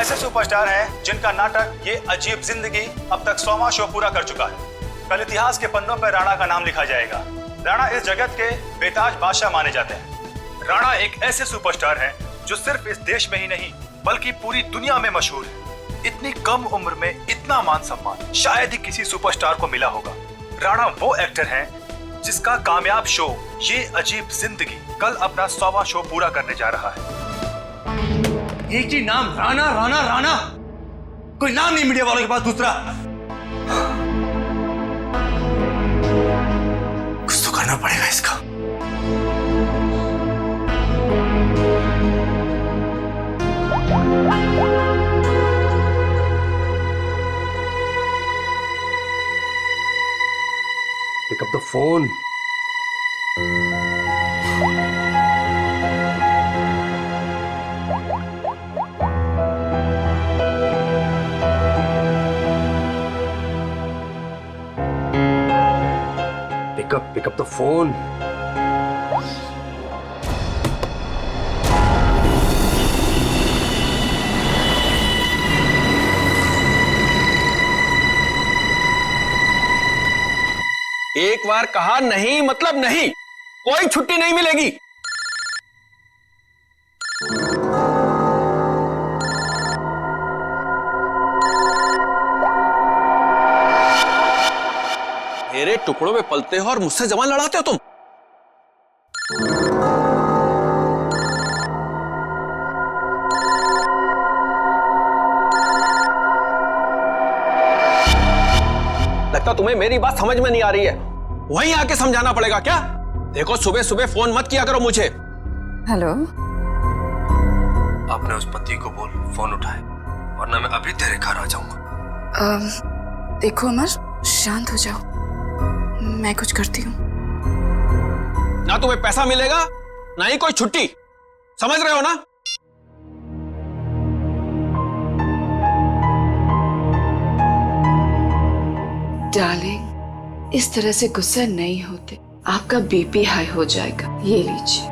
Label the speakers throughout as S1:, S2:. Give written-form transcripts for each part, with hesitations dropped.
S1: ऐसे सुपरस्टार हैं जिनका नाटक ये अजीब जिंदगी अब तक 100वां शो पूरा कर चुका है। कल इतिहास के पन्नों पर राणा का नाम लिखा जाएगा। राणा इस जगत के बेताज बादशाह माने जाते हैं। राणा एक ऐसे सुपरस्टार हैं जो सिर्फ इस देश में ही नहीं बल्कि पूरी दुनिया में मशहूर है। इतनी कम उम्र में इतना मान सम्मान शायद ही किसी सुपरस्टार को मिला होगा। राणा वो एक्टर हैं जिसका कामयाब शो ये अजीब जिंदगी कल अपना 100वां शो पूरा करने जा रहा है।
S2: एक ही नाम राणा राणा राणा, कोई नाम नहीं मीडिया वालों के पास दूसरा। कुछ तो करना पड़ेगा इसका। Pick up the phone. Pick up the phone.
S3: एक बार कहा नहीं मतलब नहीं, कोई छुट्टी नहीं मिलेगी। मेरे टुकड़ों में पलते हो और मुझसे जबान लड़ाते हो तुम। लगता तुम्हें मेरी बात समझ में नहीं आ रही है, वहीं आके समझाना पड़ेगा क्या? देखो सुबह सुबह फोन मत किया करो मुझे।
S4: हेलो,
S2: अपने उस पति को बोल फोन उठाए, वरना मैं अभी तेरे घर आ जाऊंगा।
S4: देखो अमर, शांत हो जाओ, मैं कुछ करती हूँ।
S3: ना तुम्हें पैसा मिलेगा ना ही कोई छुट्टी, समझ रहे हो ना?
S4: डार्लिंग, इस तरह से गुस्सा नहीं होते, आपका बीपी हाई हो जाएगा। ये लीजिए।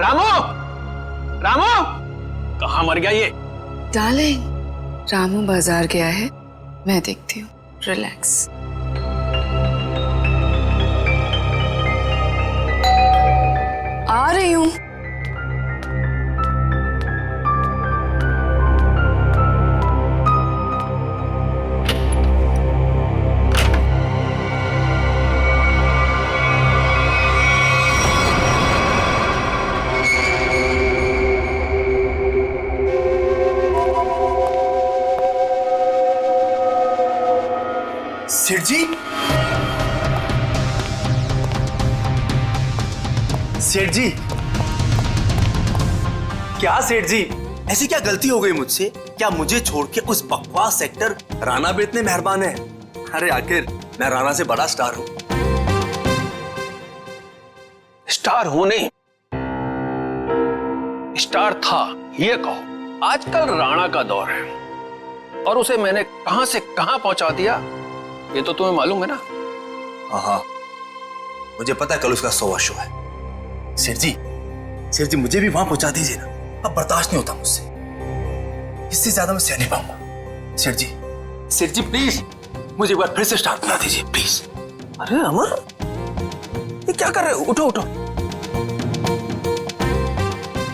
S3: रामू, रामू, कहाँ मर गया ये?
S4: डार्लिंग, रामू बाजार गया है, मैं देखती हूँ। रिलैक्स। आ रही हूँ।
S2: सेठ जी, सेठ जी, क्या सेठ जी, ऐसी क्या गलती हो गई मुझसे? क्या मुझे छोड़ के उस बकवास एक्टर राणा पे इतने मेहरबान है? अरे आखिर मैं राणा से बड़ा स्टार हूं।
S3: स्टार हूं नहीं, स्टार था ये कहो। आजकल राणा का दौर है और उसे मैंने कहां से कहां पहुंचा दिया ये तो तुम्हें मालूम है ना?
S2: हाँ, मुझे पता है कल उसका 100वां शो है। सेठ जी मुझे भी वहां पहुंचा दीजिए ना, अब बर्दाश्त नहीं होता मुझसे, इससे ज्यादा मैं सह नहीं पाऊंगा। सेठ जी प्लीज मुझे एक बार फिर से स्टार बना दीजिए प्लीज।
S3: अरे अमर, ये क्या कर रहे हो? उठो उठो।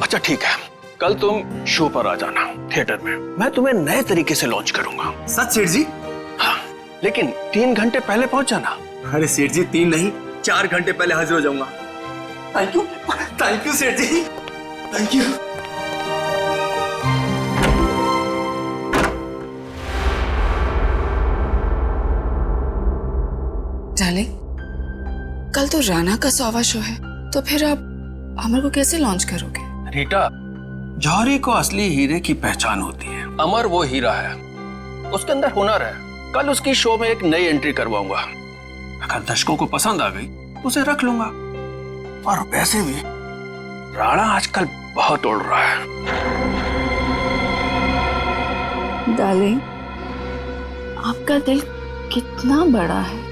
S3: अच्छा ठीक है, कल तुम शो पर आ जाना थिएटर में, मैं तुम्हें नए तरीके से लॉन्च करूंगा।
S2: सच सेठ जी?
S3: हाँ, लेकिन 3 घंटे पहले पहुंच जाना।
S2: अरे सेठ जी 3 नहीं 4 घंटे पहले हाजिर हो जाऊंगा। थैंक यू सेठ जी, थैंक यू।
S4: डार्लिंग, कल तो राणा का 100वां शो है, तो फिर आप अमर को कैसे लॉन्च करोगे?
S3: रीटा, जौहरी को असली हीरे की पहचान होती है। अमर वो हीरा है, उसके अंदर हुनर है। कल उसकी शो में एक नई एंट्री करवाऊंगा, अगर दर्शकों को पसंद आ गई तो उसे रख लूंगा। और वैसे भी राणा आजकल बहुत उड़ रहा है।
S4: डार्लिंग, आपका दिल कितना बड़ा है।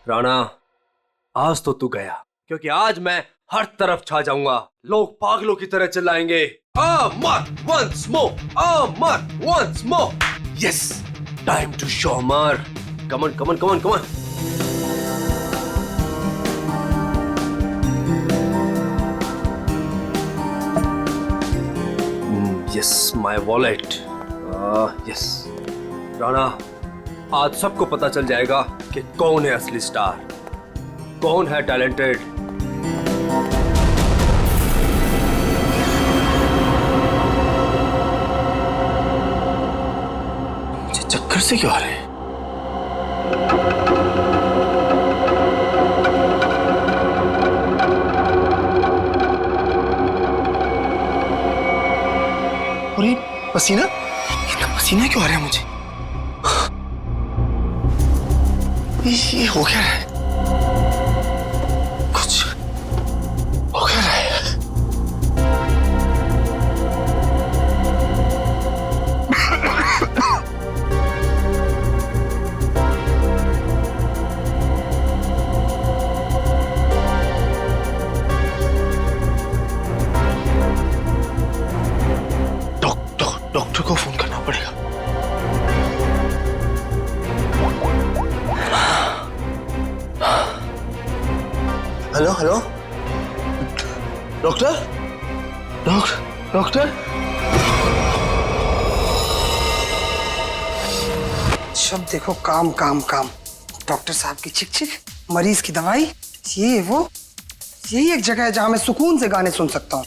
S5: राणा, आज तो तू गया, क्योंकि आज मैं हर तरफ छा जाऊंगा। लोग पागलों की तरह चिल्लाएंगे, Amar once more, Amar once more. Yes, time to show Amar. Come on come on come on come on. Yes, my wallet. Yes Rana, आज सबको पता चल जाएगा कि कौन है असली स्टार, कौन है टैलेंटेड।
S3: मुझे चक्कर से क्यों आ रहे हैं?
S2: और ये पसीना, इतना पसीना क्यों आ रहा है मुझे? ये हो क्या रहा है? कुछ हो क्या रहा है? डॉक्टर को फोन करना पड़ेगा। Hello hello, doctor doctor.
S6: शब्द देखो, काम काम काम। डॉक्टर साहब की चिक चिक, मरीज की दवाई, ये वो, यही एक जगह है जहां मैं सुकून से गाने सुन सकता हूँ।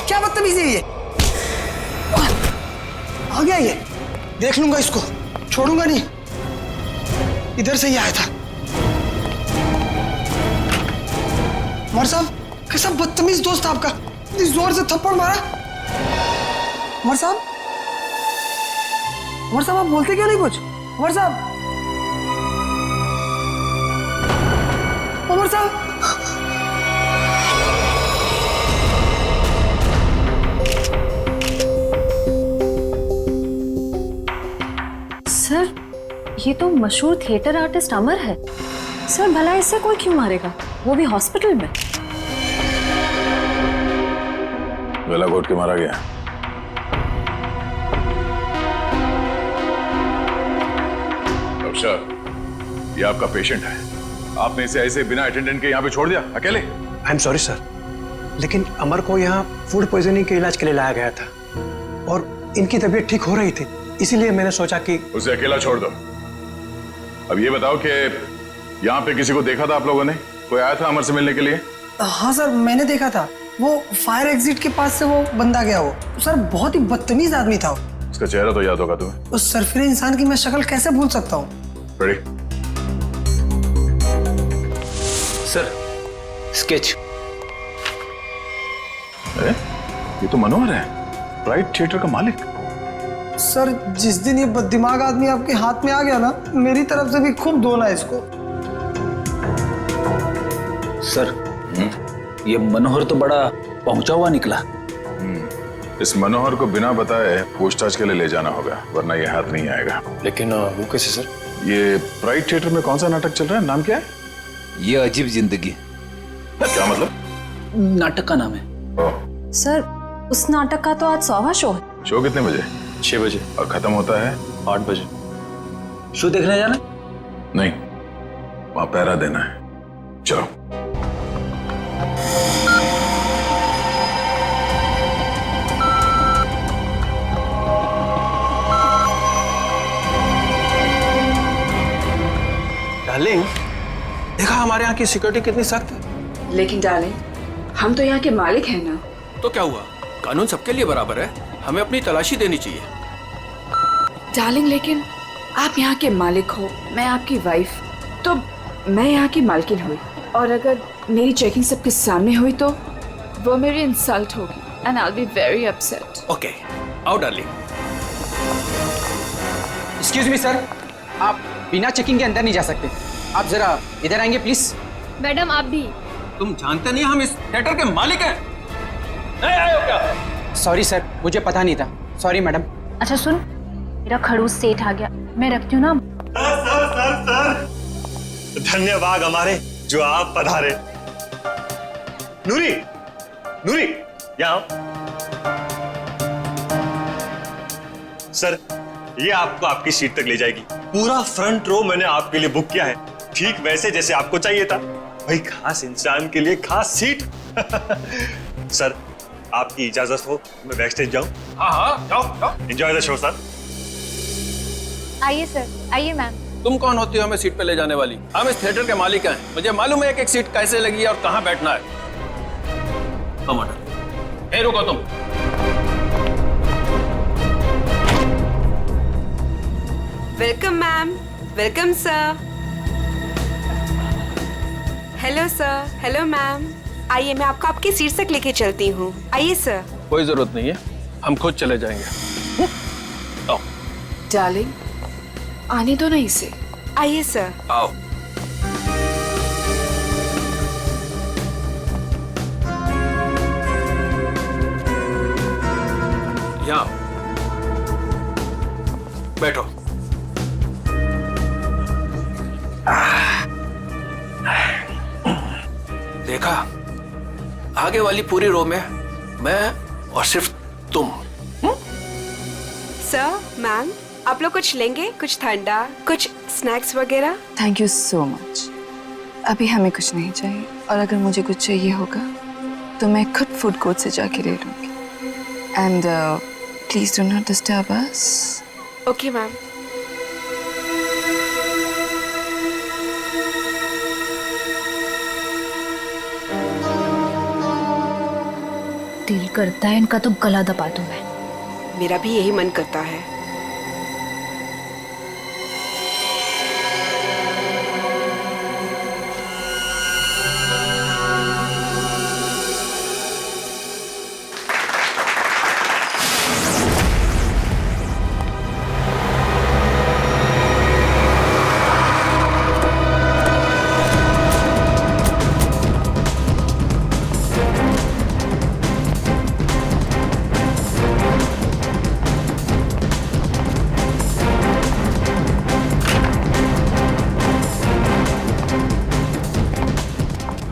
S6: क्या बदतमीजी है ये? आ गया ये, देख लूंगा इसको, छोड़ूंगा नहीं। इधर से ही आया था। उमर साहब, कैसा बदतमीज दोस्त आपका, इतनी जोर से थप्पड़ मारा। उमर साहब, उमर साहब, आप बोलते क्यों नहीं कुछ? उमर साहब, उमर साहब।
S7: सर, ये तो मशहूर थिएटर आर्टिस्ट अमर है। सर, भला इससे कोई क्यों मारेगा, वो भी हॉस्पिटल में।
S8: गला घोट के मारा गया। डॉक्टर साहब, ये आपका पेशेंट है, आपने इसे ऐसे बिना अटेंडेंट के यहाँ पे छोड़ दिया अकेले?
S9: आई एम सॉरी सर, लेकिन अमर को यहाँ फूड पॉइजनिंग के इलाज के लिए लाया गया था और इनकी तबीयत ठीक हो रही थी, इसीलिए मैंने सोचा कि
S8: उसे अकेला छोड़ दो। अब ये बताओ कि यहाँ पे किसी को देखा था आप लोगों ने? कोई आया था अमर से मिलने के लिए?
S6: हाँ सर, मैंने देखा था। वो फायर एग्जिट के पास से वो बंदा गया। वो सर बहुत ही बदतमीज आदमी था।
S8: उसका चेहरा तो याद होगा तुम्हें?
S6: उस सरफिरे इंसान की मैं शक्ल कैसे भूल सकता हूँ?
S8: रेडी?
S2: Sir, sketch.
S8: ये तो मनोहर है, ब्राइट थिएटर का मालिक।
S6: सर, जिस दिन ये बददिमाग आदमी आपके हाथ में आ गया ना, मेरी तरफ से भी खूब धोना है इसको।
S10: सर, ये मनोहर तो बड़ा पहुंचा हुआ निकला।
S8: इस मनोहर को बिना बताए पूछताछ के लिए ले जाना होगा, वरना ये हाथ नहीं आएगा।
S2: लेकिन वो कैसे सर?
S8: ये ब्राइट थिएटर में कौन सा नाटक चल रहा है, नाम क्या है?
S10: ये अजीब जिंदगी।
S8: क्या मतलब?
S10: नाटक का नाम है।
S7: सर, उस नाटक का तो आज 100वां शो है।
S8: शो कितने बजे?
S2: 6 बजे।
S8: और खत्म होता है?
S2: 8 बजे।
S10: शो देखने जाना?
S8: नहीं, वहां पहरा देना है। चलो।
S9: डार्लिंग, देखा हमारे यहाँ की सिक्योरिटी कितनी सख्त है।
S4: लेकिन डार्लिंग, हम तो यहाँ के मालिक हैं ना।
S3: तो क्या हुआ, कानून सबके लिए बराबर है, हमें अपनी तलाशी देनी चाहिए।
S4: डार्लिंग, लेकिन आप यहाँ के मालिक हो, मैं आपकी वाइफ, तो मैं यहाँ की मालकिन हुई, और अगर मेरी चेकिंग सबके सामने हुई तो वो मेरी इंसल्ट होगी, and I will be very upset.
S3: Okay, आओ डार्लिंग।
S11: एक्सक्यूज मी सर, आप बिना चेकिंग के अंदर नहीं जा सकते। आप जरा इधर आएंगे प्लीज।
S7: मैडम, आप भी।
S3: तुम जानते नहीं हम इस थिएटर के मालिक हैं? नहीं आए हो क्या?
S11: सॉरी सर, मुझे पता नहीं था। Sorry madam.
S7: अच्छा सुन, मेरा खड़ूस सेठ आ गया, मैं रखती हूँ ना।
S12: सर धन्यवाद हमारे जो आप पधारे। नूरी नूरी यहाँ आओ। सर ये आपको आपकी सीट तक ले जाएगी। पूरा फ्रंट रो मैंने आपके लिए बुक किया है, ठीक वैसे जैसे आपको चाहिए था। भाई खास इंसान के लिए खास सीट। सर आपकी इजाजत हो मैं बैक स्टेज जाऊं?
S3: हाँ जाओ।
S12: Enjoy the show sir.
S7: आइए सर, आइए मैम।
S3: तुम कौन होती हो हमें सीट पे ले जाने वाली? हम इस थिएटर के मालिक हैं, मुझे मालूम है एक एक सीट कैसे लगी है और कहाँ बैठना है। कमांडर रुको तुम।
S13: Welcome ma'am, welcome sir. Hello sir, hello ma'am. आइए मैं आपको आपकी सीट तक लेके चलती हूँ। आइए सर।
S3: कोई जरूरत नहीं है, हम खुद चले जाएंगे। आओ।
S4: डार्लिंग आने दो ना इसे।
S13: आइए सर।
S3: आओ। यहाँ बैठो। देखा, आगे वाली पूरी रो में मैं और सिर्फ तुम।
S13: सर, मैम आप लोग कुछ लेंगे? कुछ ठंडा, कुछ स्नैक्स वगैरह?
S4: Thank you so much. अभी हमें कुछ नहीं चाहिए, और अगर मुझे कुछ चाहिए होगा तो मैं खुद फूड कोर्ट से जाके ले लूंगी। And please do not disturb us.
S13: Okay ma'am.
S7: दिल करता है इनका तो गला दबा दूं मैं।
S13: मेरा भी यही मन करता है।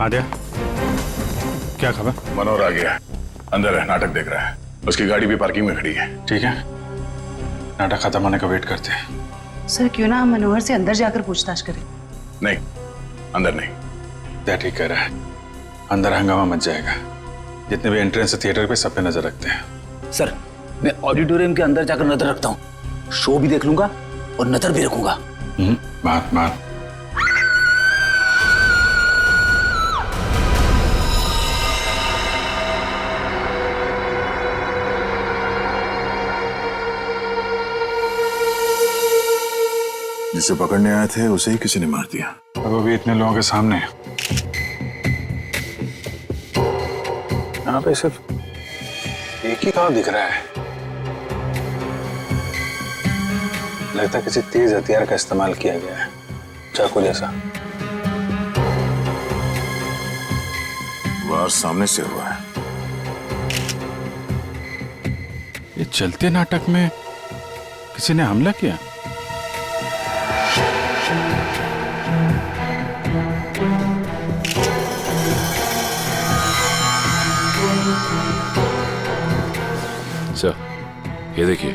S8: आद्या, क्या खबर? मनोहर आ गया, अंदर है, नाटक देख रहा है। उसकी गाड़ी भी पार्किंग में खड़ी है। ठीक है, नाटक खत्म होने का वेट करते हैं।
S14: सर क्यों ना हम मनोहर से अंदर जाकर पूछताछ करें?
S8: नहीं, अंदर नहीं। क्या ठीक कह रहा है, अंदर हंगामा मच जाएगा। जितने भी एंट्रेंस थिएटर पे सब पे नजर रखते हैं।
S10: सर मैं ऑडिटोरियम के अंदर जाकर नजर रखता हूँ, शो भी देख लूंगा और नजर भी रखूंगा।
S8: बात
S15: जिसे पकड़ने आए थे उसे ही किसी ने मार दिया।
S8: अब अभी इतने लोगों के सामने यहाँ पे सिर्फ एक ही काम दिख रहा है। लगता है किसी तेज हथियार का इस्तेमाल किया गया है, चाकू जैसा।
S15: वार सामने से हुआ है।
S8: ये चलते नाटक में किसी ने हमला किया।
S16: सर ये देखिए,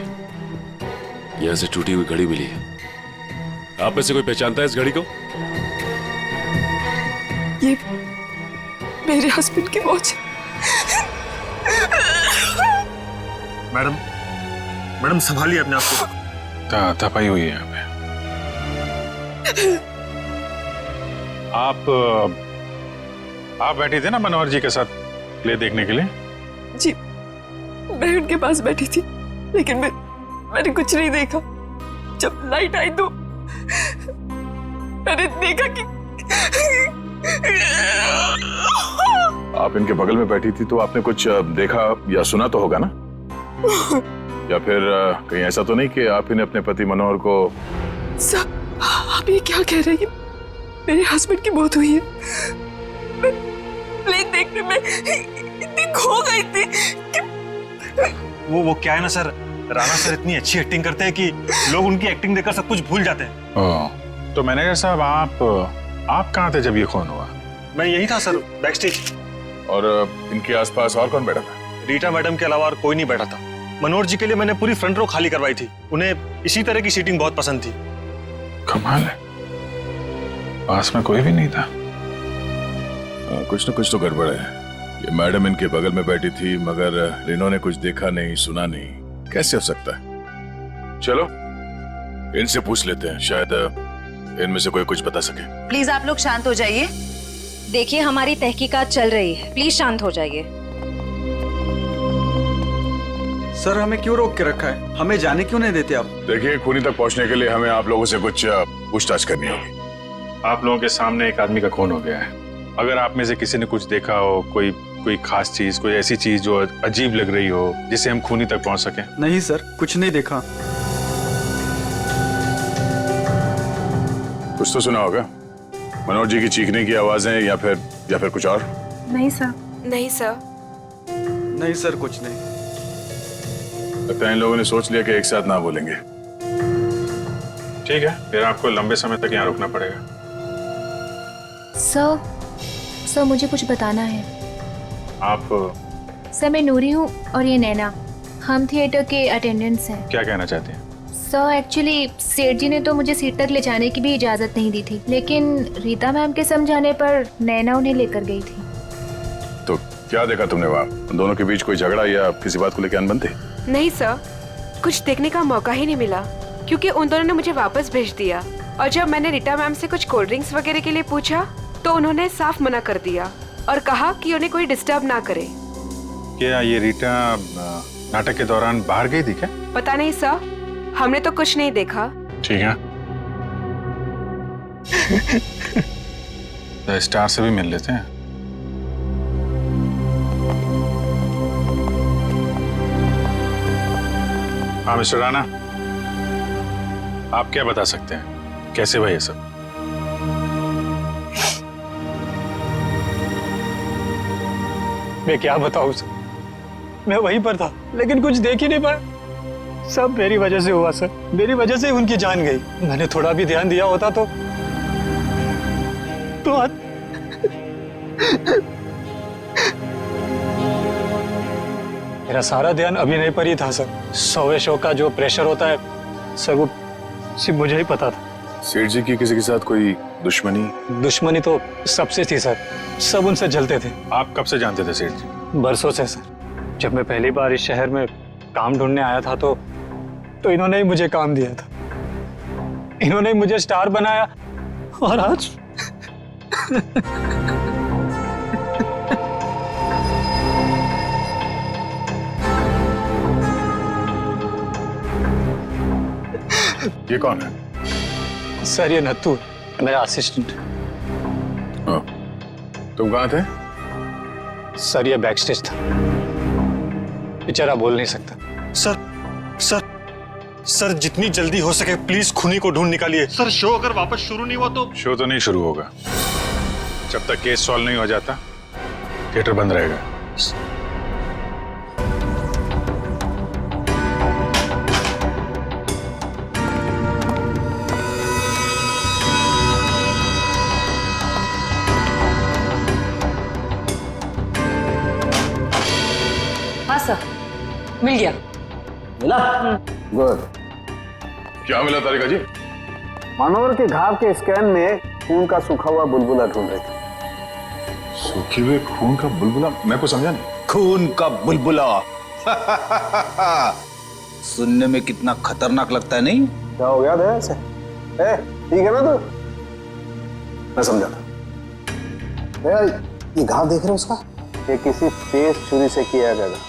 S16: यहां से टूटी हुई घड़ी मिली है। आप में से कोई पहचानता है इस घड़ी को?
S4: ये मेरे हस्बैंड की वॉच।
S12: मैडम संभालिए अपने आप को।
S8: तपाई हुई है यहाँ पे। आप बैठी थी ना मनोहर जी के साथ प्ले देखने के लिए?
S4: जी मैं उनके पास बैठी थी, लेकिन मैंने कुछ नहीं देखा। जब लाइट आई तो मैंने देखा कि
S8: आप इनके बगल में बैठी थी तो आपने कुछ देखा या सुना तो होगा ना? या फिर कहीं ऐसा तो नहीं कि आप इन्हें अपने पति मनोहर को?
S4: सर आप ये क्या कह रहे हैं? मेरे हस्बैंड की मौत हुई है। मैं प्ले देखने में इतनी खो गई थी कि
S12: वो क्या है ना सर, राणा सर इतनी अच्छी एक्टिंग करते हैं कि लोग उनकी एक्टिंग देखकर सब कुछ भूल जाते हैं।
S8: ओह, तो मैनेजर साहब आप कहाँ थे जब ये खून हुआ?
S12: मैं यही था सर, बैकस्टेज।
S15: और इनके आसपास और कौन बैठा था?
S12: रीटा मैडम के अलावा और कोई नहीं बैठा था। मनोहर जी के लिए मैंने पूरी फ्रंट रो खाली करवाई थी। उन्हें इसी तरह की सीटिंग बहुत पसंद थी।
S8: कमाल है, पास में कोई भी नहीं था।
S15: कुछ न कुछ तो गड़बड़ है। ये मैडम इनके बगल में बैठी थी मगर इन्होंने कुछ देखा नहीं, सुना नहीं, कैसे हो सकता है? चलो इनसे पूछ लेते हैं, शायद इनमें से कोई कुछ बता सके।
S14: प्लीज आप लोग शांत हो जाइए।
S7: देखिए हमारी तहकीकात चल रही है, प्लीज शांत हो जाइए।
S11: सर हमें क्यों रोक के रखा है? हमें जाने क्यों नहीं देते आप?
S15: देखिए, खूनी तक पहुंचने के लिए हमें आप लोगों से कुछ पूछताछ करनी होगी।
S8: आप लोगों के सामने एक आदमी का खून हो गया है। अगर आप में से किसी ने कुछ देखा हो, कोई खास चीज, कोई ऐसी चीज जो अजीब लग रही हो जिससे हम खूनी तक पहुंच सके।
S11: नहीं सर, कुछ नहीं देखा।
S15: कुछ तो सुना होगा, मनोहर जी की चीखने की आवाजें या फिर कुछ और?
S14: नहीं सर।
S13: नहीं सर।
S11: नहीं सर, कुछ नहीं।
S15: लगता है इन लोगों ने सोच लिया कि एक साथ ना बोलेंगे।
S8: ठीक है, फिर आपको लंबे समय तक यहाँ रुकना पड़ेगा।
S17: सर मुझे कुछ बताना है।
S8: आप?
S17: सर मैं नूरी हूँ और ये नैना, हम थिएटर के अटेंडेंट्स हैं।
S8: क्या कहना चाहते हैं?
S17: सर एक्चुअली सेठ जी ने तो मुझे सीट तक ले जाने की भी इजाजत नहीं दी थी, लेकिन रीता मैम के समझाने पर नैना उन्हें लेकर गई थी।
S15: तो क्या देखा तुमने वहाँ? दोनों के बीच कोई झगड़ा या किसी बात को लेकर अनबन थी?
S13: नहीं सर, कुछ देखने का मौका ही नहीं मिला क्योंकि उन दोनों ने मुझे वापस भेज दिया। और जब मैंने रीटा मैम से कुछ कोल्ड ड्रिंक्स वगैरह के लिए पूछा तो उन्होंने साफ मना कर दिया और कहा कि उन्हें कोई डिस्टर्ब ना करे।
S8: क्या ये रीटा नाटक के दौरान बाहर गई थी क्या?
S13: पता नहीं सर, हमने तो कुछ नहीं देखा।
S8: ठीक है, तो स्टार से भी मिल लेते हैं। हाँ मिस्टर राणा, आप क्या बता सकते हैं, कैसे हुआ ये सब?
S9: मैं क्या बताऊं सर, मैं वहीं पर था लेकिन कुछ देख ही नहीं पाया। सब मेरी वजह से हुआ सर, मेरी वजह से उनकी जान गई। मैंने थोड़ा भी ध्यान दिया होता तो मेरा सारा ध्यान अभिनय पर ही था सर। 100वें शो का जो प्रेशर होता है सर, वो सिर्फ मुझे ही पता था।
S15: सेठ जी की किसी के साथ कोई दुश्मनी?
S9: दुश्मनी तो सबसे थी सर, सब उनसे जलते थे।
S8: आप कब से जानते थे सेठ जी?
S9: बरसों से सर। जब मैं पहली बार इस शहर में काम ढूंढने आया था तो इन्होंने ही मुझे काम दिया था, इन्होंने ही मुझे स्टार बनाया और आज
S15: ये कौन है?
S9: सर ये नत्थू, मेरा असिस्टेंट।
S15: तुम कहाँ थे?
S9: सर ये बैकस्टेज था, बेचारा बोल नहीं सकता।
S12: सर जितनी जल्दी हो सके प्लीज खूनी को ढूंढ निकालिए। सर शो अगर वापस शुरू नहीं हुआ तो?
S8: शो तो नहीं शुरू होगा जब तक केस सॉल्व नहीं हो जाता, थिएटर बंद रहेगा।
S14: हाँ सर, मिल गया।
S10: मिला? गुड।
S15: क्या मिला तारिका जी?
S10: मनोहर के घाव के स्कैन में खून का सूखा हुआ बुलबुला ढूंढ रहे थे।
S15: सूखे हुए खून का बुलबुला? मैं को समझा नहीं।
S10: खून का बुलबुला सुनने में कितना खतरनाक लगता है, नहीं? क्या हो गया दया से? ठीक है ना तू? मैं समझा था। ये घाव देख रहे हो उसका? ये किसी तेज छुरी से किया गया था,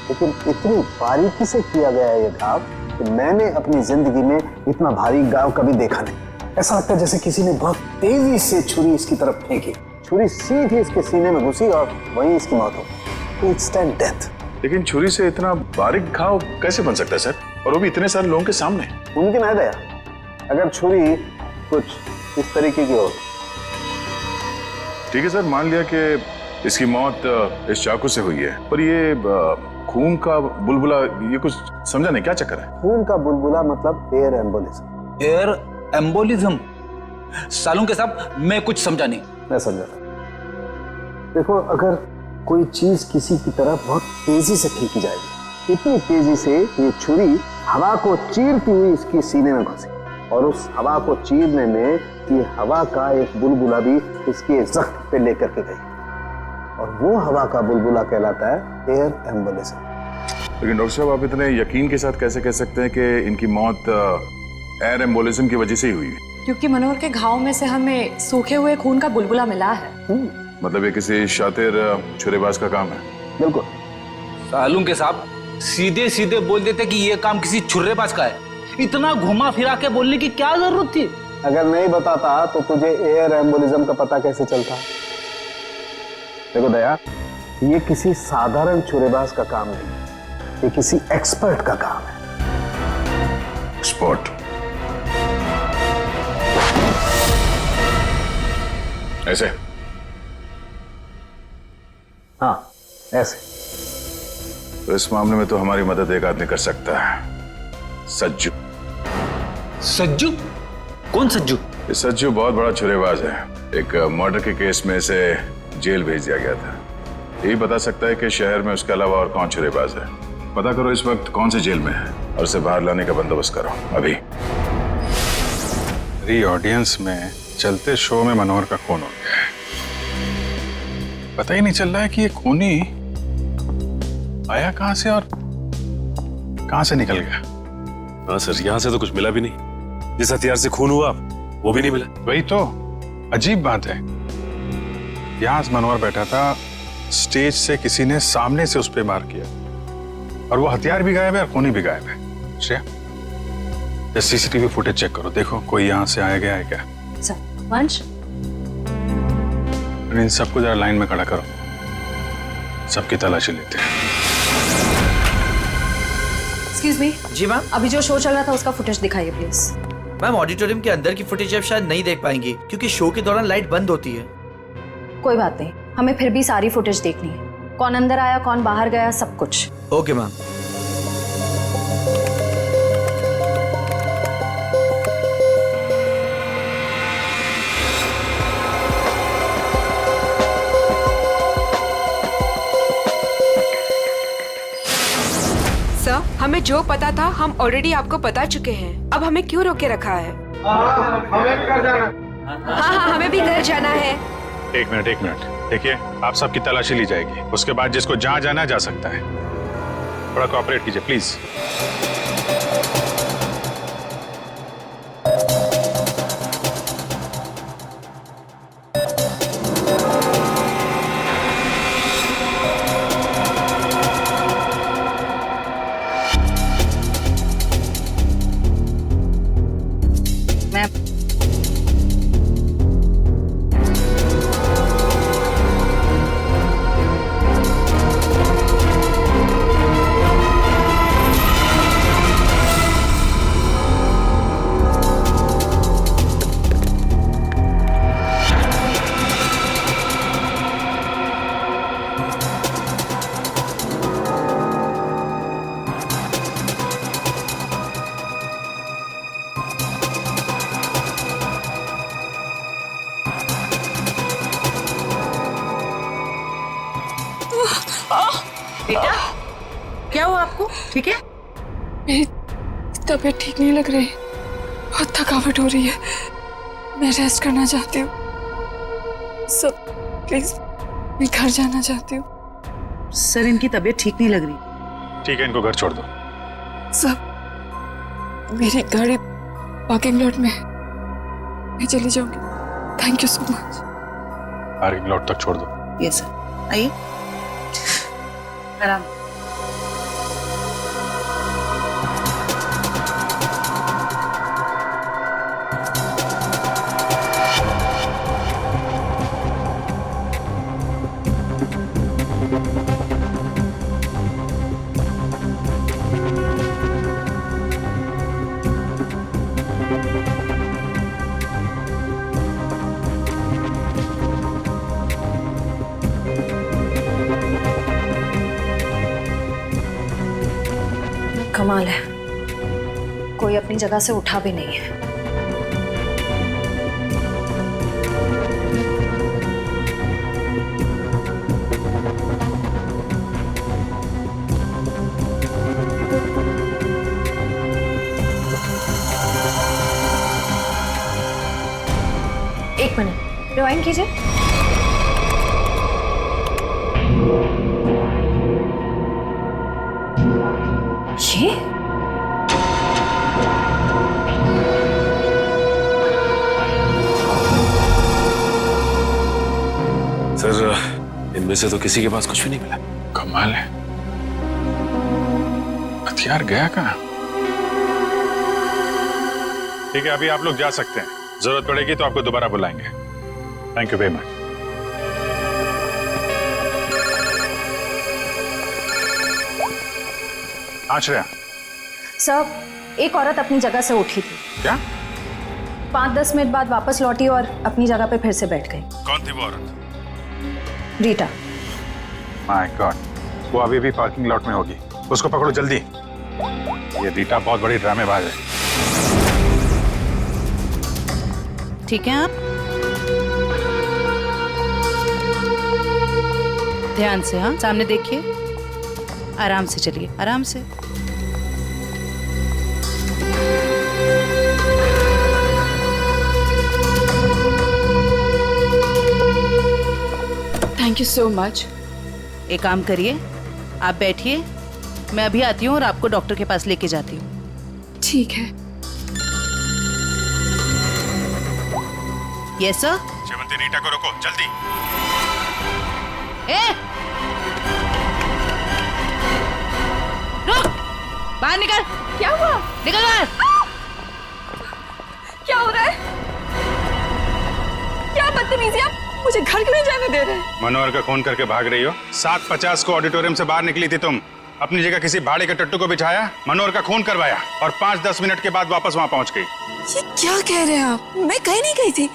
S10: लेकिन इतनी बारीकी से किया गया है ये घाव कि मैंने अपनी जिंदगी में इतना भारी घाव कभी देखा नहीं। ऐसा लगता है जैसे किसी ने बहुत तेजी से छुरी इसकी तरफ फेंकी, छुरी सीधी इसके सीने में घुसी और वहीं इसकी मौत हो गई। Instant death.
S15: लेकिन छुरी से इतना बारीक घाव कैसे बन सकता है सर, और वो भी इतने सारे लोगों के सामने?
S10: मुमकिन है दया, अगर छुरी कुछ इस तरीके की हो।
S15: ठीक है सर, मान लिया कि इसकी मौत इस चाकू से हुई है, पर ये खून का बुलबुला ये कुछ
S8: समझा नहीं, क्या चक्कर है?
S10: खून का बुलबुला मतलब air embolism.
S2: Air embolism? Saloon के साहब मैं कुछ समझा नहीं।
S10: मैं समझा। देखो, अगर कोई चीज किसी की तरफ बहुत तेजी से फेंकी जाएगी, इतनी तेजी से ये छुरी हवा को चीरती हुई इसकी सीने में घुसी, और उस हवा को चीरने में ये हवा का एक बुलबुला भी इसके जख्म पे लेकर के गई, और वो हवा का बुलबुला कहलाता है एयर एम्बोलिज्म।
S8: लेकिन डॉक्टर साहब, आप इतने यकीन के साथ कैसे कह सकते हैं कि इनकी मौत एयर एम्बोलिज्म की वजह से ही हुई है?
S7: क्योंकि मनोहर के घाव में से हमें सूखे हुए खून का बुलबुला मिला है।
S8: मतलब ये किसी शातिर छुरेबाज का काम है?
S10: बिल्कुल।
S2: सालून के साहब सीधे सीधे बोल देते कि ये काम किसी छुर्रेबाज का है, इतना घुमा फिरा के बोलने की क्या जरूरत थी?
S10: अगर नहीं बताता तो तुझे एयर एम्बोलिज्म का पता कैसे चलता? देखो दया, ये किसी साधारण छुरेबाज का काम नहीं, ये किसी एक्सपर्ट का काम है।
S8: एक्सपर्ट? ऐसे?
S10: हाँ, ऐसे।
S8: तो इस मामले में तो हमारी मदद एक आदमी कर सकता है, सज्जू।
S2: सज्जू? कौन सज्जू?
S8: ये सज्जू बहुत बड़ा छुरेबाज है। एक मर्डर के केस में इसे जेल भेज दिया गया था। यही बता सकता है कि शहर में उसके अलावा और कौन छुरेबाज है। पता करो इस वक्त कौन से जेल में है और उसे बाहर लाने का बंदोबस्त करो अभी। मेरी ऑडियंस में चलते शो में मनोहर का खून हो गया है। पता ही नहीं चल रहा है कि ये खूनी आया कहां से और कहां से निकल गया।
S16: हाँ सर, यहाँ से तो कुछ मिला भी नहीं। जिस हथियार से खून हुआ वो भी नहीं मिला।
S8: वही तो अजीब बात है। यहां मनोहर बैठा था, स्टेज से किसी ने सामने से उस पर मार किया, और वो हथियार भी गायब है और खूनी भी गायब है। श्रेया, सीसीटीवी फुटेज चेक करो, देखो कोई यहाँ से आया गया है क्या।
S7: सर, वंश,
S8: इन सबको जरा लाइन में खड़ा करो, सबकी तलाशी लेते हैं।
S7: Excuse me.
S18: जी मैम।
S7: अभी जो शो चल रहा था उसका फुटेज दिखाइए प्लीज।
S18: मैम, ऑडिटोरियम के अंदर की फुटेज आप शायद नहीं देख पाएंगी क्योंकि शो के दौरान लाइट बंद होती है।
S7: कोई बात नहीं, हमें फिर भी सारी फुटेज देखनी है। कौन अंदर आया, कौन बाहर गया, सब कुछ।
S18: Okay ma'am.
S13: सर, हमें जो पता था हम ऑलरेडी आपको बता चुके हैं। अब हमें क्यों रोके रखा है?
S9: हमें घर जाना।
S13: हाँ, हमें भी घर जाना है।
S8: एक मिनट देखिए, आप सबकी तलाशी ली जाएगी, उसके बाद जिसको जहां जाना है जा सकता है। थोड़ा कोऑपरेट कीजिए प्लीज।
S14: बेटा, क्या हुआ आपको? ठीक है?
S4: मेरी तबीयत ठीक नहीं लग रही, बहुत थकावट हो रही है, मैं रेस्ट करना चाहती हूँ। सब प्लीज, मैं घर जाना चाहती हूँ।
S14: सर, इनकी तबीयत ठीक नहीं लग रही।
S8: ठीक है, इनको घर छोड़ दो।
S4: सब, मेरी गाड़ी पार्किंग लॉट में है, मैं चली जाऊंगी। Thank you so much.
S8: Parking lot तक छोड़ दो।
S14: यस सर, आइए आराम।
S7: कमाल है, कोई अपनी जगह से उठा भी नहीं है। एक मिनट, रिवाइंड कीजिए। ये
S16: सर, इनमें से तो किसी के पास कुछ भी नहीं मिला।
S8: कमाल है, हथियार गया कहाँ? ठीक है, अभी आप लोग जा सकते हैं। जरूरत पड़ेगी तो आपको दोबारा बुलाएंगे। Thank you very much. हाँ श्रेया।
S7: सर, एक औरत अपनी जगह से उठी थी।
S8: क्या?
S7: 5-10 मिनट बाद वापस लौटी और अपनी जगह पे फिर से बैठ गई।
S8: कौन थी वो औरत?
S7: रीटा।
S8: माय गॉड, वो अभी भी पार्किंग लॉट में होगी। उसको पकड़ो जल्दी। ये रीटा बहुत बड़ी ड्रामेबाज है।
S14: ठीक है, आप ध्यान से, हाँ, सामने देखिए, आराम से चलिए, आराम से।
S4: Thank you so much.
S14: एक काम करिए, आप बैठिए, मैं अभी आती हूँ और आपको डॉक्टर के पास लेके जाती हूँ।
S4: ठीक है।
S14: Yes sir.
S8: शेवंती, रीटा को रोको जल्दी।
S14: ए! रुक! बाहर निकल।
S4: क्या हुआ?
S14: निकल बाहर।
S4: क्या हो रहा है? क्या बदतमीजी आप? मुझे घर क्यों नहीं जाने दे रहे?
S8: मनोहर का खून करके भाग रही हो। 7:50 को ऑडिटोरियम से बाहर निकली थी तुम। अपनी जगह किसी भाड़े के टट्टू को बिठाया, मनोहर का खून करवाया और 5-10 मिनट के बाद वापस वहां पहुंच गई।
S4: ये क्या कह रहे हैं आप? मैं कहीं नहीं गई थी।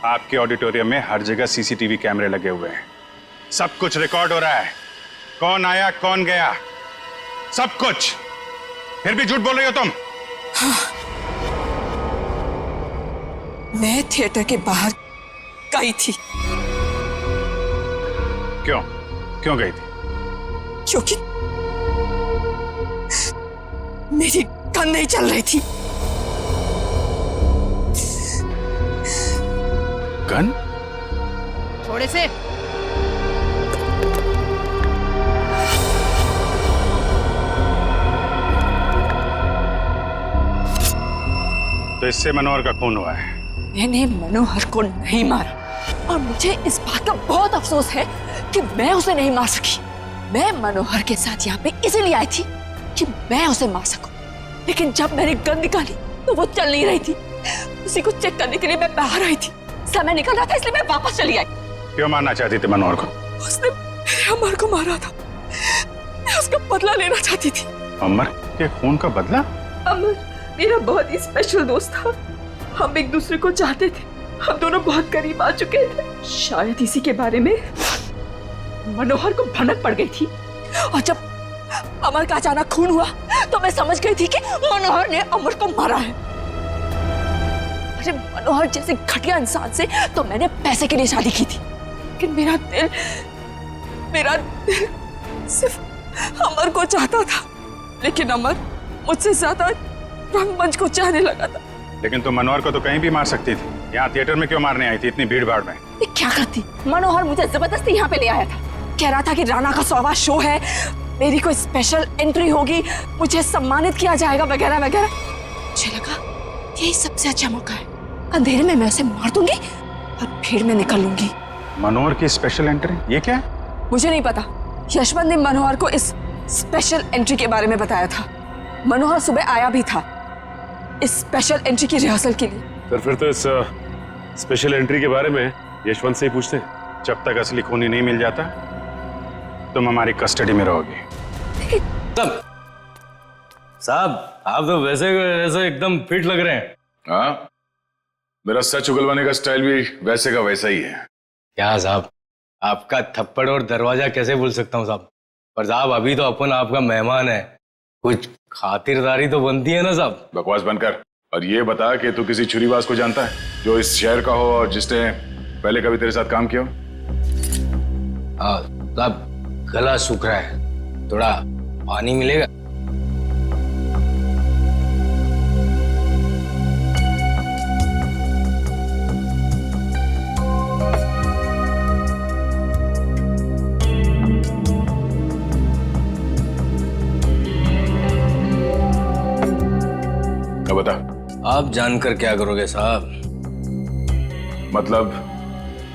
S8: आपके ऑडिटोरियम में हर जगह सीसीटीवी कैमरे लगे हुए हैं। सब कुछ रिकॉर्ड हो रहा है। कौन आया, कौन गया, सब कुछ। फिर भी झूठ बोल रही हो तुम।
S4: हाँ। मैं थिएटर के बाहर गई थी।
S8: क्यों गई थी?
S4: क्योंकि मेरी गन नहीं चल रही थी।
S8: गन?
S14: थोड़े से।
S8: तो इससे मनोहर का खून हुआ है।
S4: मैंने मनोहर को नहीं मारा और मुझे इस बात का बहुत अफसोस है कि मैं उसे नहीं मार सकी। मैं मनोहर के साथ यहाँ पे इसलिए आई थी कि मैं उसे मार सकूं। लेकिन जब मैंने गन निकाली तो वो चल नहीं रही थी। उसी को चेक करने के लिए मैं बाहर आई थी। समय निकल रहा था इसलिए मैं वापस चली आई।
S8: क्यों मारना चाहती थी मनोहर को?
S4: उसने मेरे अमर को मारा था। मैं उसका बदला लेना चाहती थी।
S8: अमर के खून का बदला?
S4: अमर मेरा बहुत ही स्पेशल दोस्त था। हम एक दूसरे को चाहते थे। हम दोनों बहुत करीब आ चुके थे। शायद इसी के बारे में मनोहर को भनक पड़ गई थी और जब अमर का अचानक खून हुआ तो मैं समझ गई थी कि मनोहर ने अमर को मारा है। अरे मनोहर जैसे घटिया इंसान से तो मैंने पैसे के लिए शादी की थी, लेकिन मेरा दिल सिर्फ अमर को चाहता था। लेकिन अमर मुझसे ज्यादा रंगमंच को चाहने लगा था।
S8: लेकिन तुम मनोहर को तो कहीं भी मार सकती थी। यहाँ थिएटर में क्यों मारने आई थी इतनी भीड़ भाड़ में?
S4: क्या करती? मनोहर मुझे जबरदस्ती यहाँ पे ले आया था। कह रहा था कि राणा का 100वां शो है, मेरी कोई स्पेशल एंट्री होगी, मुझे सम्मानित किया जाएगा वगैरह वगैरह। मुझे लगा यही सबसे अच्छा मौका है। अंधेरे में मैं उसे मार दूंगी और भीड़ में निकल लूंगी।
S8: मनोहर की स्पेशल एंट्री? ये क्या है?
S4: मुझे नहीं पता। यशवंत ने मनोहर को इस स्पेशल एंट्री के बारे में बताया था। मनोहर सुबह आया भी था इस स्पेशल एंट्री की रिहर्सल के लिए।
S16: सर, फिर तो इस स्पेशल एंट्री के बारे में यशवंत से ही पूछते हैं।
S8: जब तक असली खूनी नहीं मिल जाता तुम हमारी कस्टडी में रहोगी।
S5: साहब, आप तो वैसे एकदम फिट लग रहे हैं।
S15: हाँ, मेरा सच उगलवाने का स्टाइल भी वैसे का वैसा ही है।
S5: क्या साहब, आपका थप्पड़ और दरवाजा कैसे भूल सकता हूँ साहब। पर साहब, अभी तो अपन आपका मेहमान है, कुछ खातिरदारी तो बनती है ना साहब।
S15: बकवास बंद कर और ये बता कि तू किसी छुरीबाज को जानता है जो इस शहर का हो और जिसने पहले कभी तेरे साथ काम किया हो?
S5: साहब गला सूख रहा है, थोड़ा पानी मिलेगा?
S15: बता।
S5: आप जानकर क्या करोगे साहब?
S15: मतलब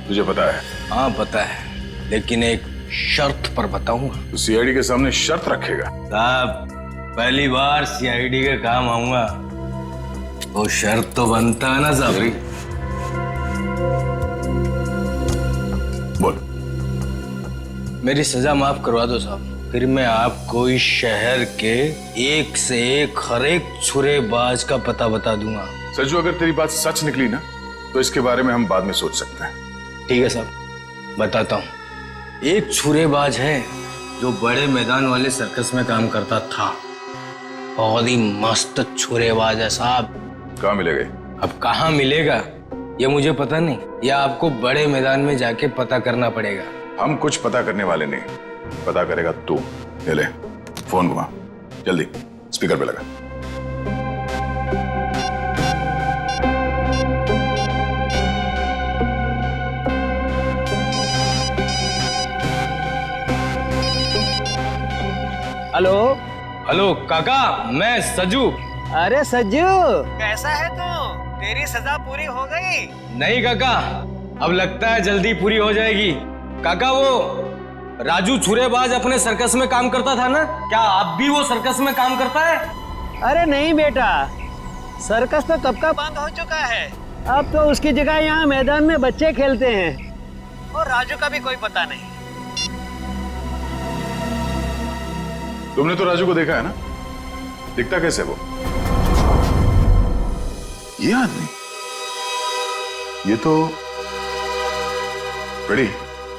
S15: तुझे पता है?
S5: हाँ पता है, लेकिन एक शर्त पर बताऊंगा।
S15: तो सीआईडी के सामने शर्त रखेगा?
S5: साहब पहली बार सीआईडी के काम आऊंगा, वो शर्त तो बनता है ना साहब।
S15: बोल।
S5: मेरी सजा माफ करवा दो साहब, फिर मैं आपको इस शहर के एक से एक हर एक छुरेबाज का पता बता दूंगा।
S15: सज्जू अगर तेरी बात सच निकली ना तो इसके बारे में हम बाद में सोच सकते हैं।
S5: ठीक है साहब, बताता हूँ। एक छुरेबाज है जो बड़े मैदान वाले सर्कस में काम करता था, बहुत ही मस्त छुरेबाज है साहब।
S15: कहाँ मिलेगा?
S5: अब कहाँ मिलेगा ये मुझे पता नहीं, या आपको बड़े मैदान में जाके पता करना पड़ेगा।
S15: हम कुछ पता करने वाले नहीं, पता करेगा तू। ले फोन घुमा, जल्दी स्पीकर पे लगा।
S19: हेलो।
S5: हेलो काका, मैं सज्जू।
S19: अरे सज्जू कैसा है तू? तेरी सजा पूरी हो गई?
S5: नहीं काका, अब लगता है जल्दी पूरी हो जाएगी। काका वो राजू छुरेबाज अपने सर्कस में काम करता था ना, क्या अब भी वो सर्कस में काम करता है?
S19: अरे नहीं बेटा, सर्कस तो कब का बंद हो चुका है। अब तो उसकी जगह यहाँ मैदान में बच्चे खेलते हैं, और राजू का भी कोई पता नहीं।
S15: तुमने तो राजू को देखा है ना, दिखता कैसे वो? ये आदमी, ये तो रेडी।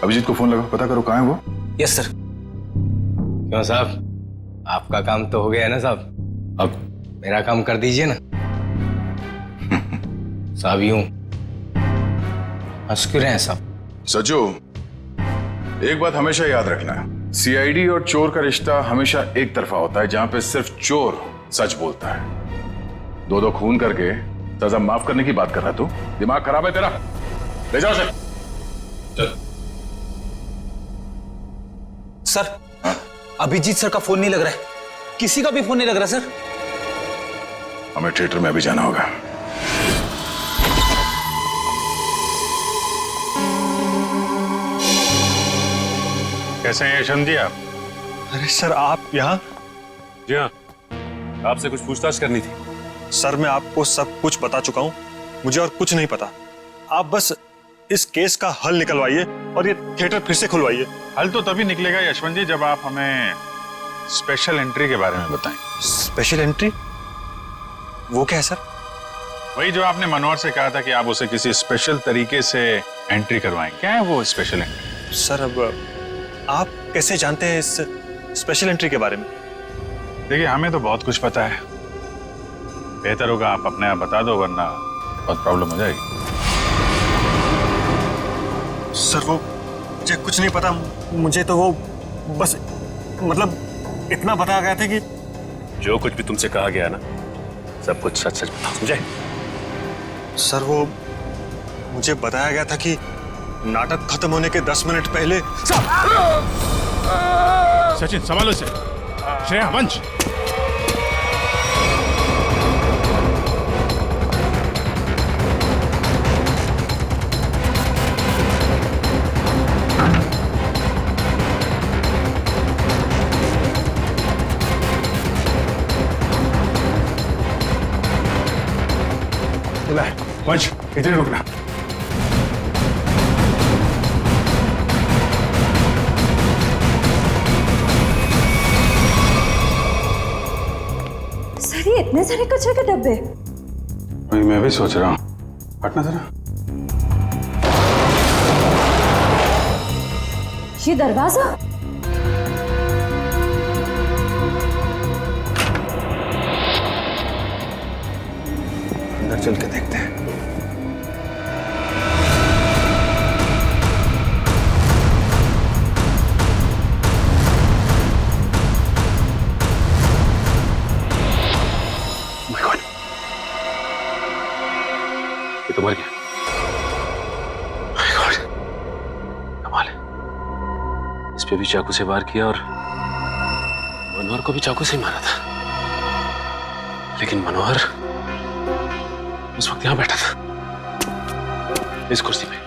S15: अभिजीत को फोन लगा, पता करो कहाँ है वो।
S5: Yes sir. क्यों साहब, आपका काम तो हो गया है ना साहब, अब मेरा काम कर दीजिए ना। साहब यूं हंस क्यों रहे हैं साहब?
S15: सज्जू एक बात हमेशा याद रखना है, सीआईडी और चोर का रिश्ता हमेशा एक तरफा होता है, जहां पे सिर्फ चोर सच बोलता है। दो दो खून करके सजा माफ करने की बात कर रहा है तू? दिमाग खराब है तेरा? ले जाओ सर। चल।
S2: सर अभिजीत सर का फोन नहीं लग रहा है, किसी का भी फोन नहीं लग रहा सर।
S15: हमें थिएटर में अभी जाना होगा।
S8: कैसे हैं यशवंत जी आप?
S12: अरे सर आप यहाँ?
S16: जी हाँ, आपसे कुछ पूछताछ करनी थी।
S12: सर मैं आपको सब कुछ बता चुका हूँ, मुझे और कुछ नहीं पता। आप बस इस केस का हल निकलवाइए और ये थिएटर फिर से खुलवाइए।
S8: हल तो तभी निकलेगा यशवंत जी जब आप हमें स्पेशल एंट्री के बारे में बताएं।
S12: Special entry? वो क्या है सर?
S8: वही जो आपने मनोहर से कहा था कि आप उसे किसी स्पेशल तरीके से एंट्री करवाएं। क्या है वो स्पेशल एंट्री?
S12: सर अब आप कैसे जानते हैं इस स्पेशल एंट्री के बारे में?
S8: देखिए हमें तो बहुत कुछ पता है, बेहतर होगा आप अपने आप बता दो, वरना बहुत प्रॉब्लम हो जाएगी।
S12: सर वो मुझे कुछ नहीं पता, मुझे तो वो बस मतलब इतना बताया गया था कि
S16: जो कुछ भी तुमसे कहा गया ना, सब कुछ सच सच बताओ, समझे?
S12: सर वो मुझे बताया गया था कि नाटक खत्म होने के 10 मिनट पहले।
S8: सचिन संभालो से। श्रेया वंश। वंश इधर रुकना।
S7: सर ये इतने सारे कचरे के डब्बे?
S8: वही मैं भी सोच रहा हूँ, हटना जरा।
S7: ये दरवाजा?
S2: अंदर चल के देखते हैं।
S16: ये तो मर गया। कमाल है, इस पे भी चाकू से वार किया और मनोहर को भी चाकू से ही मारा था, लेकिन मनोहर उस वक्त यहां बैठा था इस कुर्सी पे।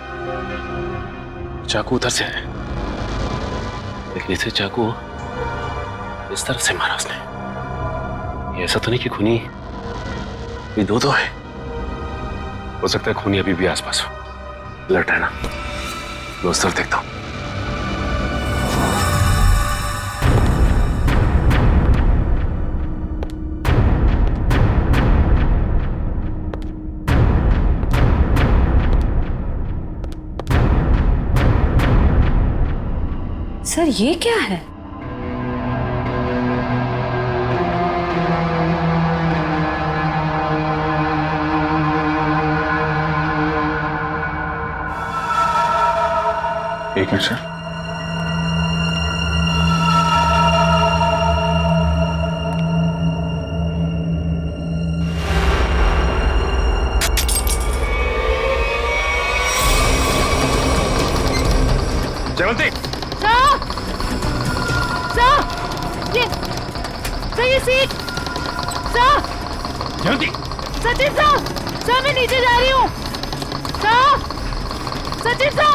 S16: चाकू उधर से है, लेकिन इसे चाकू इस तरफ से मारा उसने। ये ऐसा तो नहीं कि खूनी ये दो है। हो सकता है खूनी अभी भी आसपास हो। अलर्ट रहना, मैं उस तरफ देखता हूं।
S7: सर ये क्या है?
S8: एक मिनट सर।
S12: जयवंती,
S14: ये सीट
S12: जयवंती,
S14: सचिन सर मैं नीचे जा रही हूँ। सचिन सर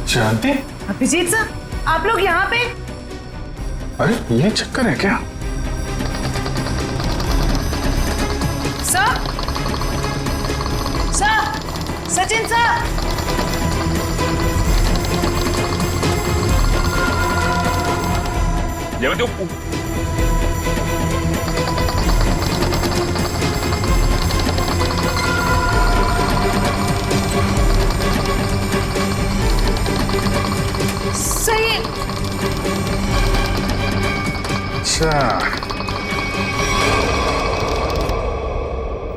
S8: शांति,
S14: अभिजीत सर आप लोग यहाँ पे?
S8: अरे ये चक्कर है क्या?
S14: सचिन सर
S12: जयवंती,
S14: सही।
S8: अच्छा,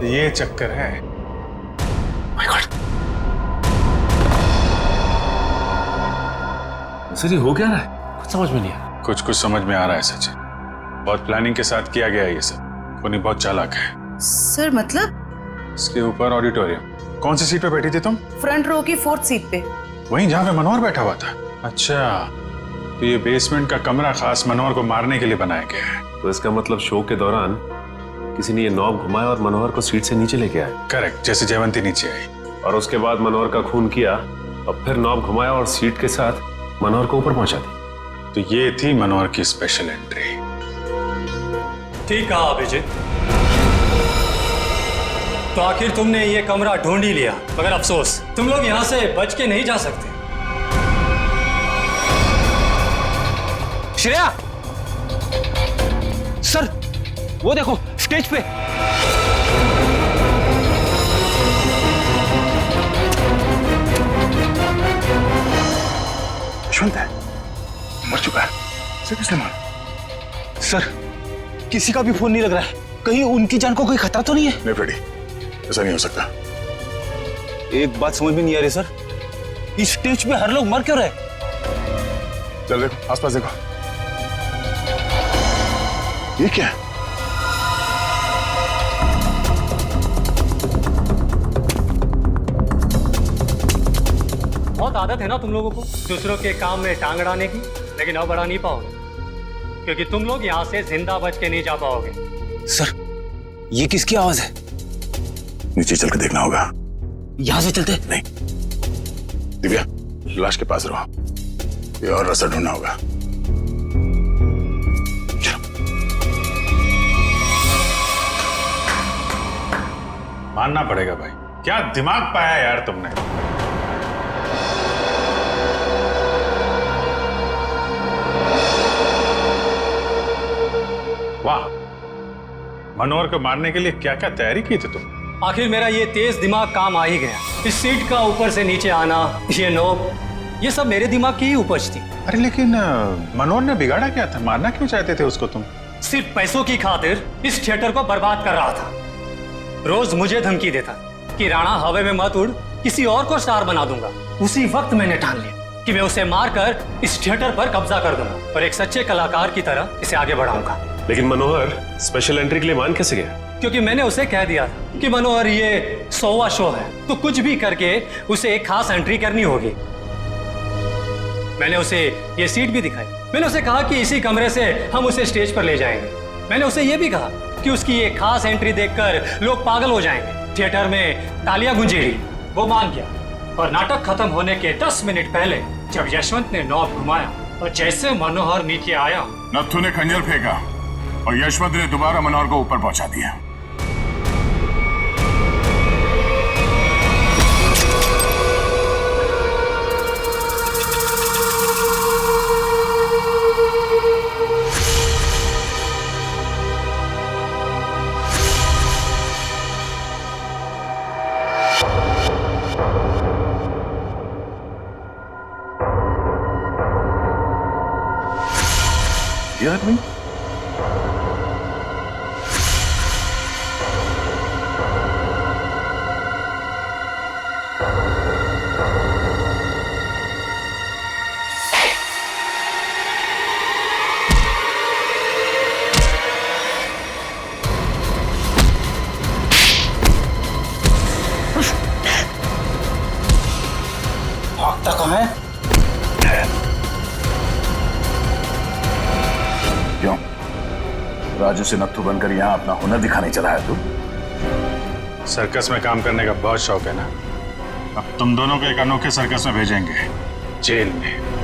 S8: ये चक्कर है।
S16: सर ये हो क्या रहा है? कुछ समझ में नहीं आ रहा।
S8: कुछ समझ में आ रहा है सचिन। बहुत प्लानिंग के साथ किया गया है ये सब। खूनी बहुत चालाक है।
S14: सर मतलब?
S8: इसके ऊपर ऑडिटोरियम। कौन सी सीट पे बैठी थी तुम?
S14: फ्रंट रो की 4th सीट पे।
S8: वहीं जहाँ पे मनोहर बैठा हुआ था। अच्छा, तो ये बेसमेंट का कमरा खास मनोहर को मारने के लिए बनाया गया है।
S16: तो इसका मतलब शो के दौरान किसी ने ये नॉब घुमाया और मनोहर को सीट से नीचे लेके आया।
S8: करेक्ट, जैसे जयवंती नीचे आई
S16: और उसके बाद मनोहर का खून किया और फिर नॉब घुमाया और सीट के साथ मनोहर को ऊपर पहुंचा दी।
S8: तो ये थी मनोहर की स्पेशल एंट्री।
S9: ठीक कहा अभिजीत। तो आखिर तुमने ये कमरा ढूंढ ही लिया, मगर अफसोस तुम लोग यहाँ से बच के नहीं जा सकते।
S18: श्रेया सर, वो देखो स्टेज पे।
S8: यशवंत है, मर चुका है। इसे किसने मारा?
S18: सर किसी का भी फोन नहीं लग रहा है। कहीं उनकी जान को कोई खतरा तो नहीं है?
S8: नहीं फ्रेडी, ऐसा नहीं हो सकता।
S18: एक बात समझ में नहीं आ रही सर, इस स्टेज पे हर लोग मर क्यों रहे?
S8: चल देखो, आसपास देखो। ये क्या है?
S9: बहुत आदत है ना तुम लोगों को दूसरों के काम में टांग अड़ाने की, लेकिन अब अड़ा नहीं पाओगे क्योंकि तुम लोग यहाँ से जिंदा बच के नहीं जा पाओगे।
S18: सर ये किसकी आवाज है?
S8: नीचे चल के देखना होगा।
S18: यहाँ से चलते?
S8: नहीं, दिव्या लाश के पास रहो, ये और रास्ता ढूंढना होगा। मानना पड़ेगा भाई, क्या दिमाग पाया यार तुमने। वाह, मनोहर को मारने के लिए क्या क्या तैयारी की थी तुम।
S9: आखिर मेरा ये तेज दिमाग काम आ ही गया। इस सीट का ऊपर से नीचे आना, ये नोब, ये सब मेरे दिमाग की ही उपज थी।
S8: अरे लेकिन मनोहर ने बिगाड़ा क्या था? मारना क्यों चाहते थे उसको तुम?
S9: सिर्फ पैसों की खातिर इस थिएटर को बर्बाद कर रहा था। रोज मुझे धमकी देता कि राणा हवा में मत उड़, किसी और को स्टार बना दूंगा। उसी वक्त मैंने ठान लिया कि मैं उसे मारकर इस थिएटर पर कब्जा कर दूंगा और एक सच्चे कलाकार की तरह इसे आगे बढ़ाऊंगा।
S12: लेकिन मनोहर स्पेशल एंट्री के लिए मान कैसे गया?
S9: क्योंकि मैंने उसे कह दिया था कि मनोहर ये 100वां शो है, तो कुछ भी करके उसे एक खास एंट्री करनी होगी। मैंने उसे ये सीट भी दिखाई। मैंने उसे कहा कि इसी कमरे से हम उसे स्टेज पर ले जाएंगे। मैंने उसे ये भी कहा कि उसकी ये खास एंट्री देखकर लोग पागल हो जाएंगे, थिएटर में तालियां गूंजेगी। वो मान गया और नाटक खत्म होने के 10 मिनट पहले जब यशवंत ने नॉब घुमाया और जैसे मनोहर नीचे आया,
S15: नत्थु ने खंजर फेंका और यशवंत ने दोबारा मनोहर को ऊपर पहुंचा दिया। ये आदमी
S10: भागता कहाँ है?
S15: क्यों? राजू से नत्थु बनकर यहाँ अपना हुनर दिखाने चला है तू?
S8: सर्कस में काम करने का बहुत शौक है ना। अब तुम दोनों को एक अनोखे सर्कस में भेजेंगे, जेल में।